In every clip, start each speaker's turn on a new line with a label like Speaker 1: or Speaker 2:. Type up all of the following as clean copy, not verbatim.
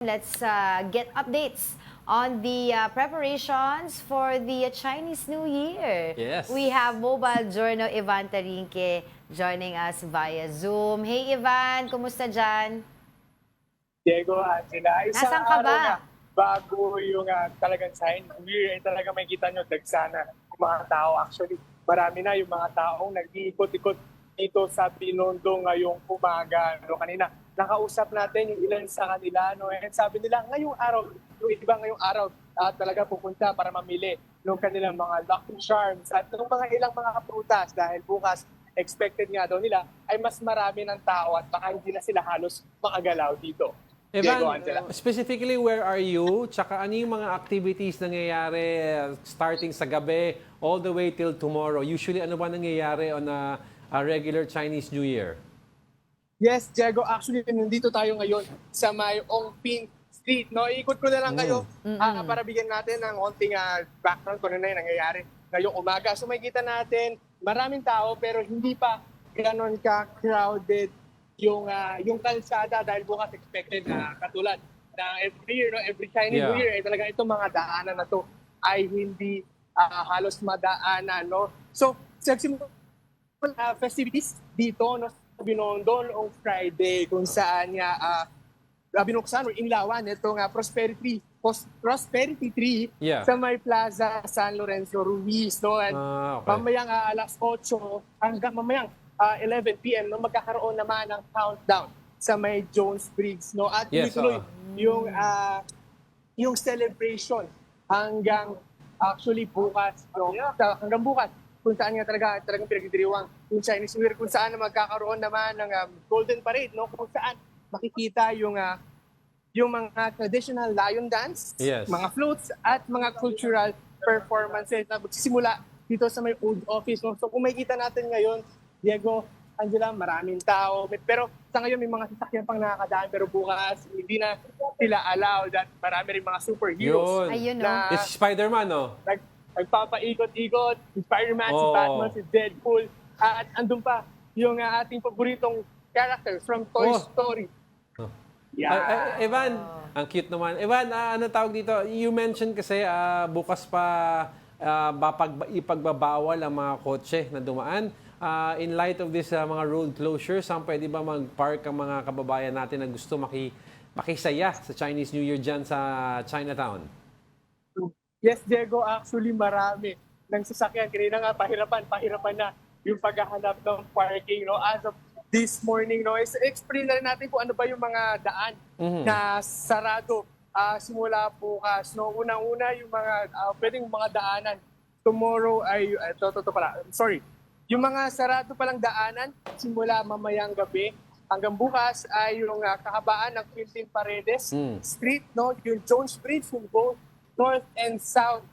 Speaker 1: Let's get updates on the preparations for the Chinese New Year.
Speaker 2: Yes.
Speaker 1: We have Mobile Journal Ivan Tarinque joining us via Zoom. Hey Ivan, kumusta dyan?
Speaker 3: Diego, Angela, isang
Speaker 1: Nasaan ka
Speaker 3: araw
Speaker 1: ba?
Speaker 3: na bago yung talagang Chinese New Year, ay talaga may kita nyo, dagsana yung mga tao. Actually, marami na yung mga taong nag-iikot-ikot dito sa Binondo ngayong umaga. No, kanina, nakausap natin yung ilan sa kanila. No, and sabi nila, ngayong araw, yung iba ngayong araw, talaga pupunta para mamili ng kanilang mga lucky charms at ng mga ilang mga prutas dahil bukas expected nga daw nila ay mas marami ng tao at baka hindi na sila halos makagalaw dito. Diego,
Speaker 2: Evan,
Speaker 3: Angela.
Speaker 2: specifically, where are you? Tsaka ano yung mga activities nangyayari starting sa gabi all the way till tomorrow? Usually, ano ba nangyayari on a regular Chinese New Year?
Speaker 3: Yes, Diego, actually nandito tayo ngayon sa may Ongping Street. No, ikot ko na lang kayo para bigyan natin ng konting background kung ano na yung nangyayari ngayong umaga. So makikita natin maraming tao pero hindi pa ganoon ka-crowded yung kalsada dahil bukas expected na katulad na every year, no, every Chinese New Year, talaga itong mga daanan na to ay hindi halos madaanan. No? So, nagsimula festivities dito no, sa Binondo noong Friday kung saan nga binuksan o inlawan itong Prosperity Tree sa may Plaza San Lorenzo Ruiz. No? And
Speaker 2: Okay.
Speaker 3: mamayang alas 8 hanggang mamayang 11 p.m. no, magkakaroon naman ng countdown sa may Jones Briggs. No? At
Speaker 2: Yes,
Speaker 3: tuloy yung celebration hanggang actually bukas. No? Hanggang bukas kung saan nga talagang pinagdiriwang yung Chinese New Year, kung saan magkakaroon naman ng Golden Parade, no? Kung saan makikita yung mga traditional lion dance, mga floats, at mga cultural performances na magsisimula dito sa may old office. No? So kung makikita natin ngayon, Diego, Angela, maraming tao. Pero sa ngayon may mga sasakyan pang nakakadaan pero bukas hindi na sila allowed at marami rin mga superheroes
Speaker 1: Ayun,
Speaker 3: na
Speaker 2: It's Spider-Man, no?
Speaker 3: nagpapaikot-ikot, si Spider-Man, si Batman, si Deadpool, at andun pa yung ating paboritong characters from Toy Story. Yeah.
Speaker 2: Evan, ang cute naman. Evan, ano tawag dito? You mentioned kasi bukas pa ipagbabawal ang mga kotse na dumaan. In light of this mga road closures, pwede ba mag-park ang mga kababayan natin na gusto makisaya sa Chinese New Year dyan sa Chinatown?
Speaker 3: Yes, Diego, actually marami ng sasakyan. Kanina nga, pahirapan na yung paghahanap ng parking. No? As of this morning, no, explain na rin natin kung ano ba yung mga daan na sarado simula bukas. No? Unang-una, yung mga pwedeng mga daanan. Tomorrow ay, yung mga sarado palang daanan simula mamayang gabi hanggang bukas ay yung kahabaan ng Quintin Paredes Street, no? Yung Jones Bridge, yung both North and South,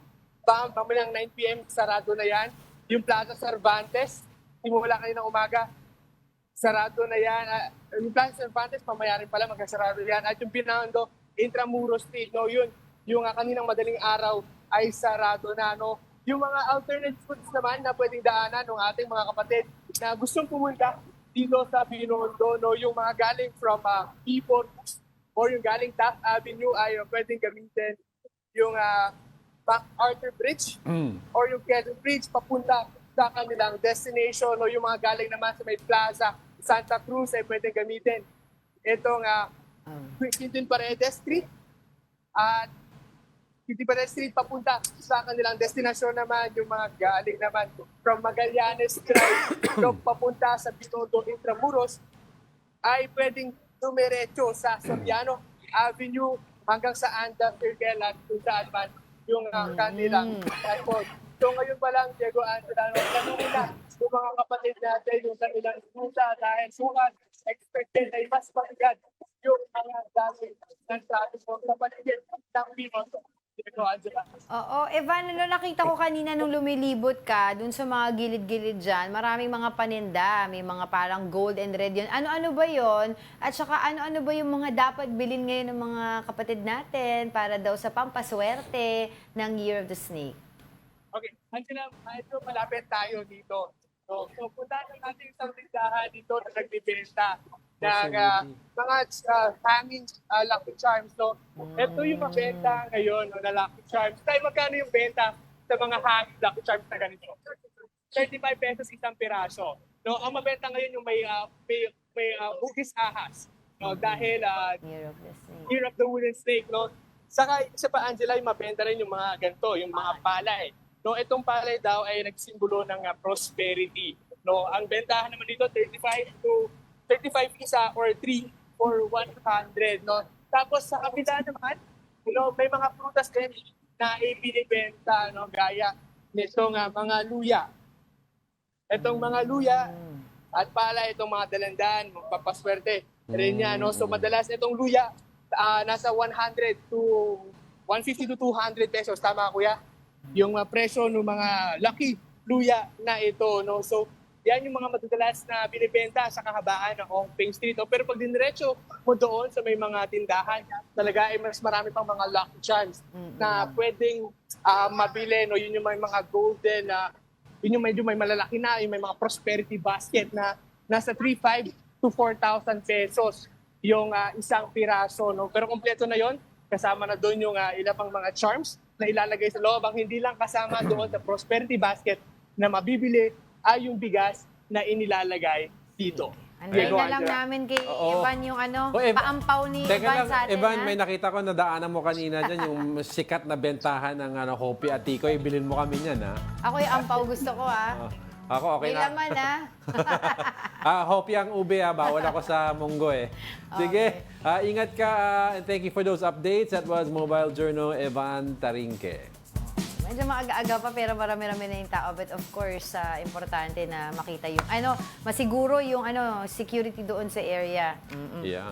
Speaker 3: mamayang 9 p.m. sarado na yan. Yung Plaza Cervantes, simula kaninang umaga, sarado na yan. Yung Plaza Cervantes, mamaya rin pala magkasarado yan. At yung Binondo, Intramuros Street, no, yun, yung kaninang madaling araw ay sarado na. No? Yung mga alternate routes naman na pwedeng daanan ng ating mga kapatid na gustong pumunta dito sa Binondo, no, yung mga galing from Ipon or yung galing Taft Avenue ay pwedeng gamitin yung MacArthur Bridge or yung Quezon Bridge papunta sa kanilang destination o yung mga galing naman sa may Plaza Santa Cruz ay pwedeng gamitin itong Quintin Paredes Street at Quintin Paredes Street papunta sa kanilang destination naman yung mga galing naman from Magallanes Drive papunta sa Binondo Intramuros ay pwedeng dumiretso sa Soriano Avenue hanggang sa Anda Circle at kung saan man yung kanilang transport. So ngayon pa lang, Diego, Angela, kanina na yung mga kapatid natin yung kanilang ruta dahil bukas expected ay mas mabigat yung mga dami ng traffic sa paligid ng Binondo. Diego, Angela.
Speaker 1: Oo, Evan, nakita ko kanina nung lumilibot ka dun sa mga gilid-gilid dyan, maraming mga paninda, may mga parang gold and red yun. Ano-ano ba yon? At saka ano-ano ba yung mga dapat bilhin ngayon ng mga kapatid natin para daw sa pampaswerte ng Year of the Snake?
Speaker 3: Okay, Angela, ito malapit tayo dito. So punta natin sa tindahan dito na nagbibenta ng mga hanging Lucky Charms. So, ito yung mabenta ngayon no, na Lucky Charms. Tayo, magkano yung benta sa mga hanging Lucky Charms na ganito? 35 pesos isang piraso. No, ang mabenta ngayon yung may hugis ahas. No, dahil
Speaker 1: Year of the Snake.
Speaker 3: Year of the Wooden Snake, no? Saka isa pa, Angela, yung mabenta rin yung mga ganito, yung mga palay. No, itong palay daw ay nagsimbolo ng prosperity. No, ang bentahan naman dito 35 isa or 3 for 100, no. Tapos sa kabila naman, may mga prutas din na ibinibenta, no, gaya nitong mga luya. Itong mga luya at pala itong mga dalandan, magpapaswerte rin yan, no. So madalas itong luya nasa 100 to 150 to 200 pesos, tama kuya? Yung presyo ng mga lucky luya na ito, no. So yan yung mga matadalas na binibenta sa kahabaan ng Ongping Street. No? Pero pag diniretso mo doon sa may mga tindahan, talaga ay mas marami pang mga Lucky Charms na pwedeng mabili. No? Yun yung may mga golden, yun yung medyo may malalaki na, yung may mga prosperity basket na nasa 3,500 to 4,000 pesos yung isang piraso. No? Pero kompleto na yon, kasama na doon yung ilang pang mga charms na ilalagay sa loob. Ang hindi lang kasama doon sa prosperity basket na mabibili ay yung bigas na inilalagay dito.
Speaker 1: Antayin
Speaker 3: Diego,
Speaker 1: na lang
Speaker 3: Angela.
Speaker 1: namin kay
Speaker 2: Oo.
Speaker 1: Evan yung
Speaker 2: Evan,
Speaker 1: paampaw ni
Speaker 2: Teka
Speaker 1: Evan
Speaker 2: lang,
Speaker 1: sa atin.
Speaker 2: Evan,
Speaker 1: ha?
Speaker 2: may nakita ko, nadaanan mo kanina dyan, yung sikat na bentahan ng Hopi at Tikoy. Bilhin mo kami niyan, ha?
Speaker 1: Ako yung ampaw gusto ko, ha?
Speaker 2: Ako, okay
Speaker 1: May
Speaker 2: na.
Speaker 1: laman, ha?
Speaker 2: Hopi ang ube, ha? Bawal ako sa munggo, eh. Sige, ingat ka, and thank you for those updates. That was Mobile Journal, Evan Tarinque.
Speaker 1: Medyo maaga-aga pa pero marami-rami na yung tao. But of course, importante na makita yung, masiguro yung security doon sa area.
Speaker 2: Yeah.